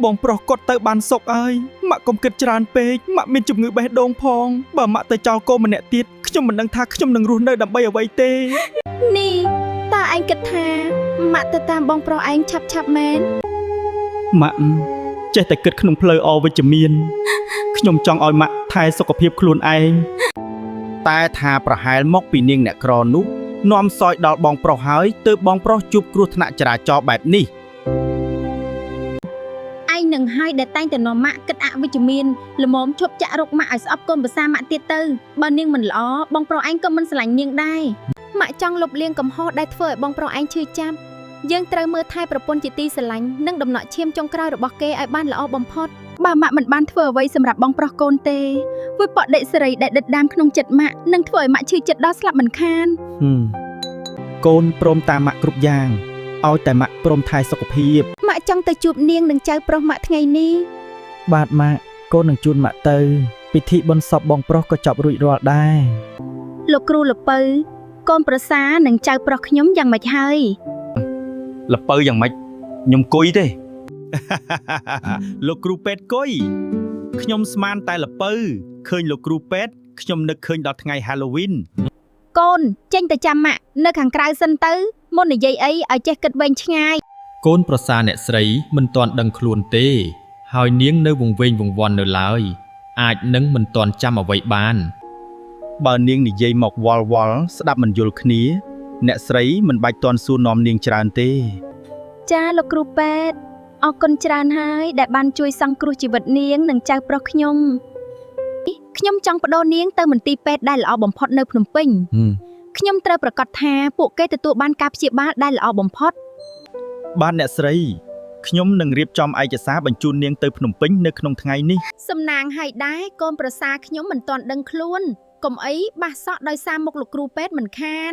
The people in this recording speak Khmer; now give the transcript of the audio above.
បងប្រុសគាត់ទៅបានសុខហើយម៉ាក់កុំគិតច្រើនពេកម៉ាក់មានជំងឺបេះដូងផងបើម៉ាក់ទៅចោលកូនម្នាក់ទៀតខ្ញុំមិនដឹងថាខ្ញុំនឹងរស់នៅដើម្បីអ្វីទេនេះតើឯងគិតថាម៉ាក់ទៅតាមបងប្រុសឯងឆាប់មែនម៉ាក់ចេះតែគិតក្នុងផ្លូវអវិជ្ជមានខ្ញុំចង់ឲ្យម៉ាក់ថែសុខភាពខ្លួនឯងតែថាប្រហែលមកពីនាងអ្នកក្រនោះនាំសោយដល់បងប្រុសហើយទើបបងប្រុសជួបគ្រោះថ្នាក់ចរាចរណ៍បែបនេះឯងនឹងហើយដែលតែងតែនាំម៉ាក់គិតអវិជ្ជមានល្មមឈប់ចាក់រុកម៉ាក់ឲ្យស្អប់កូនប្រសាម៉ាក់ទៀតទៅបើនាងមិនល្អបងប្រុសឯងក៏មិនស្រឡាញ់នាងដែរម៉ាក់ចង់លុបលាងកំហុសដែលធ្វើឲ្យបងប្រុសឯងឈឺចាប់យើងត្រូវមើលថែប្រពន្ធជាទីស្រឡាញ់និងដំណក់ឈាមចុងក្រោយរបស់គេឲ្យបានល្អបំផុតបើម៉ាក់មិនបានធ្វើអ្វីសម្រាប់បងប្រុសកូនទេវាបដិសេរីដែលដិតដាមក្នុងចិត្តម៉ាក់នឹងធ្វើឲ្យម៉ាក់ឈឺចិត្តដល់ស្លាប់មិនខានកូនព្រមតាមម៉ាក់គ្រប់យ៉ាងឲ្យតែម៉ាក់ព្រមថែសុខភាពម៉ាក់ចង់ទៅជួបនាងនិងចៅប្រុសម៉ាក់ថ្ងៃនេះបាទម៉ាក់កូននឹងជូនម៉ាក់ទៅពិធីបុណ្យសពបងប្រុសក៏ចប់រួចរាល់ដែរលោកគ្រូលពៅកូនប្រសានិងចៅប្រុសខ្ញុំយ៉ាងម៉េចហើយលពៅយ៉ាងម៉េចខ្ញុំគុយទេលោកគ្រូពេទ្យគុយខ្ញុំស្មានតែលពៅឃើញលោកគ្រូពេទ្យខ្ញុំនឹកឃើញដល់ថ្ងៃ Halloween កូនចេញទៅចាំម៉ាក់នៅខាងក្រៅសិនទៅមុននិយាយអីឲ្យចេះគិតវែងឆ្ងាយកូនប្រសាអ្នកស្រីមិនទាន់ដឹងខ្លួនទេហើយនាងនៅវង្វេងវង្វាន់នៅឡើយអាចនឹងមិនទាន់ចាំអ្វីបានបើនាងនិយាយមកវល់ស្ដាប់មិនយល់គ្នាអ្នកស្រីមិនបាច់ទាន់សួរនាំនាងច្រើនទេចាលោកគ្រូពេទ្យអរគុណច្រើនហើយដែលបានជួយសង្គ្រោះជីវិតនាងនិងចៅប្រុសខ្ញុំចង់បដូរនាងទៅមន្ទីរពេទ្យដែលល្អបំផុតនៅភ្នំពេញខ្ញុំត្រូវប្រកាសថាពួកគេទទួលបានការព្យាបាលដែលល្អបំផុតបាទអ្នកស្រីខ្ញុំនឹងរៀបចំឯកសារបញ្ជូននាងទៅភ្នំពេញនៅក្នុងថ្ងៃនេះសំណាងហើយដែរកូនប្រសាខ្ញុំមិនទាន់ដឹងខ្លួនកុំអីបះសក់ដោយសារមុខលោកគ្រូពេទ្យមិនខាន